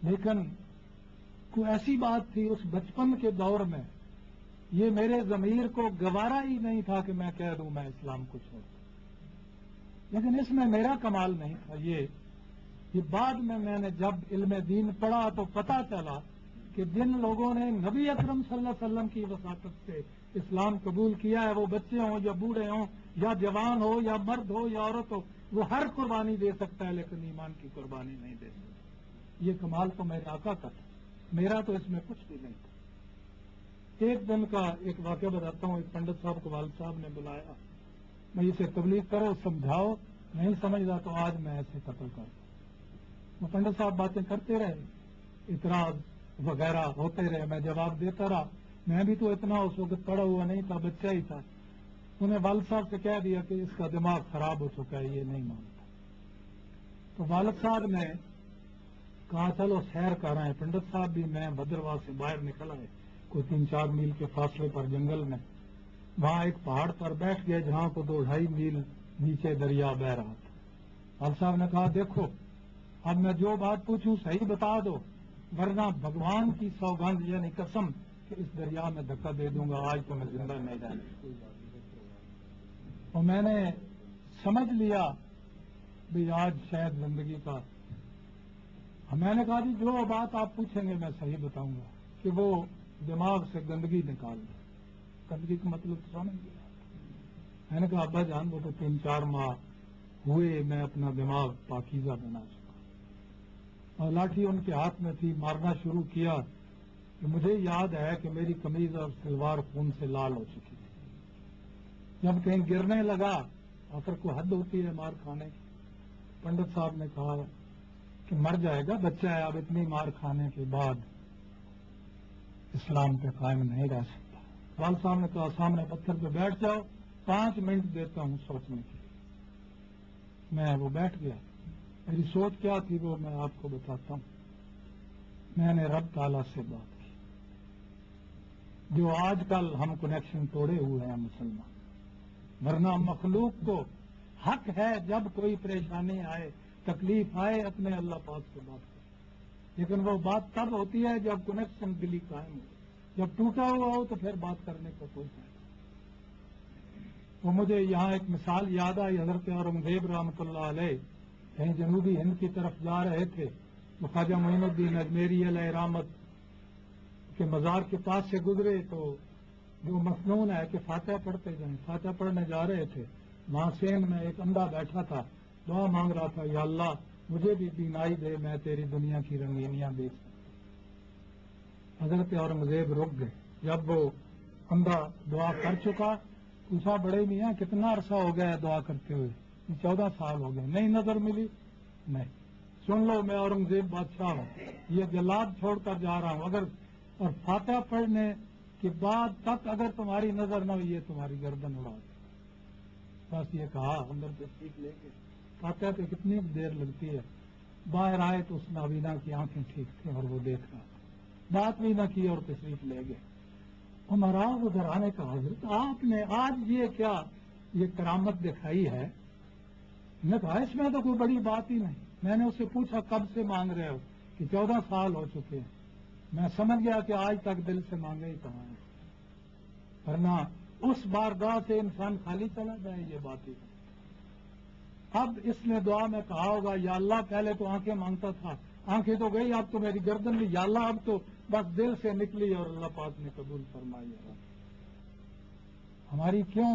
لیکن کوئی ایسی بات تھی اس بچپن کے دور میں، یہ میرے ضمیر کو گوارا ہی نہیں تھا کہ میں کہہ دوں میں اسلام کو چھوڑ دوں. لیکن اس میں میرا کمال نہیں تھا. یہ بعد میں نے جب علم دین پڑھا تو پتہ چلا کہ جن لوگوں نے نبی اکرم صلی اللہ علیہ وسلم کی وساطت سے اسلام قبول کیا ہے، وہ بچے ہوں یا بوڑھے ہوں یا جوان ہو یا مرد ہو یا عورت ہو، وہ ہر قربانی دے سکتا ہے لیکن ایمان کی قربانی نہیں دے سکتا. یہ کمال تو میرے آقا کا تھا، میرا تو اس میں کچھ بھی نہیں تھا. ایک دن کا ایک واقعہ بتاتا ہوں. ایک پنڈت صاحب کو والد صاحب نے بلایا، میں اسے تبلیغ کرو، سمجھاؤ، نہیں سمجھتا تو آج میں ایسے قتل کر دوں. وہ پنڈت صاحب باتیں کرتے رہے، اعتراض وغیرہ ہوتے رہے، میں جواب دیتا رہا. میں بھی تو اتنا اس وقت پڑا ہوا نہیں تھا، بچہ ہی تھا. انہیں والد صاحب سے کہہ دیا کہ اس کا دماغ خراب ہو چکا ہے، یہ نہیں مانتا. تو والد صاحب نے کہا چلو سیر کر رہے ہیں. پنڈت صاحب بھی میں بھدرواہ سے باہر نکل آئے، کوئی 3-4 میل کے فاصلے پر جنگل میں. وہاں ایک پہاڑ پر بیٹھ گئے جہاں کو 2-2.5 میل نیچے دریا بہ رہا تھا. والد صاحب نے کہا دیکھو اب میں جو بات پوچھوں صحیح بتا دو، ورنہ بھگوان کی سوگند یعنی قسم کہ اس دریا میں دھکا دے دوں گا، آج تو میں زندہ نہیں رہنا. اور میں نے سمجھ لیا بھی آج شاید زندگی کا. میں نے کہا جی جو بات آپ پوچھیں گے میں صحیح بتاؤں گا کہ وہ دماغ سے گندگی نکال دیں. گندگی کا مطلب تو سمجھ گیا. میں نے کہا ابا جان وہ تو 3-4 ماہ ہوئے میں اپنا دماغ پاکیزہ بنا چکا. اور لاٹھی ان کے ہاتھ میں تھی، مارنا شروع کیا کہ مجھے یاد ہے کہ میری قمیض اور سلوار خون سے لال ہو چکی تھی. جب کہیں گرنے لگا آخر کو حد ہوتی ہے مار کھانے کی. پنڈت صاحب نے کہا کہ مر جائے گا، بچہ ہے، اب اتنی مار کھانے کے بعد اسلام پہ قائم نہیں رہ سکتا. والد صاحب نے کہا سامنے پتھر پہ بیٹھ جاؤ، 5 منٹ دیتا ہوں سوچنے کے لیے. میں وہ بیٹھ گیا. میری سوچ کیا تھی وہ میں آپ کو بتاتا ہوں. میں نے رب تعالیٰ سے بات کی. جو آج کل ہم کنیکشن توڑے ہوئے ہیں مسلمان، ورنہ مخلوق کو حق ہے جب کوئی پریشانی آئے تکلیف آئے اپنے اللہ پاک سے بات کرے. لیکن وہ بات تب ہوتی ہے جب کنیکشن دلی قائم ہو. جب ٹوٹا ہوا ہو تو پھر بات کرنے کا کوئی فائدہ. تو مجھے یہاں ایک مثال یاد آئی. حضرت اورنگزیب رحمۃ اللہ علیہ کہیں جنوبی ہند کی طرف جا رہے تھے تو خواجہ معین الدین اجمیری علیہ رحمت کے مزار کے پاس سے گزرے تو جو مصنون ہے کہ فاتحہ پڑھتے جائیں. فاتحہ پڑھنے جا رہے تھے، وہاں سین میں ایک اندھا بیٹھا تھا، دعا مانگ رہا تھا یا اللہ مجھے بھی بینائی دے، میں تیری دنیا کی رنگینیاں دیکھ سکتا. حضرت اورنگزیب رک گئے. جب وہ اندھا دعا کر چکا پوچھا بڑے میاں کتنا عرصہ ہو گیا ہے دعا کرتے ہوئے؟ 14 سال ہو گئے. نہیں نظر ملی؟ نہیں. سن لو میں اورنگزیب بادشاہ ہوں، یہ جلاد چھوڑ کر جا رہا ہوں، اگر اور فاتحہ پڑھنے کے بعد تک اگر تمہاری نظر نہ ہوئی یہ تمہاری گردن اڑا دے. بس یہ کہا اندر تشریف لے کے. فاتحہ پہ کتنی دیر لگتی ہے. باہر آئے تو اس نابینا کی آنکھیں ٹھیک تھیں اور وہ دیکھ رہا تھا. بات بھی نہ کی اور تشریف لے گئے. ہمارا ادھر آنے کا حضرت آپ نے آج یہ کیا یہ کرامت دکھائی ہے؟ میں کہا اس میں تو کوئی بڑی بات ہی نہیں. میں نے اس سے پوچھا کب سے مانگ رہے ہو؟ کہ 14 سال ہو چکے ہیں. میں سمجھ گیا کہ آج تک دل سے مانگے ہی کہاں ہے، ورنہ اس بارگاہ سے انسان خالی چلا جائے یہ بات ہی. اب اس نے دعا میں کہا ہوگا یا اللہ پہلے تو آنکھیں مانگتا تھا، آنکھیں تو گئی، اب تو میری گردن بھی، یا اللہ اب تو بس دل سے نکلی اور اللہ پاک نے قبول فرمائی. ہماری کیوں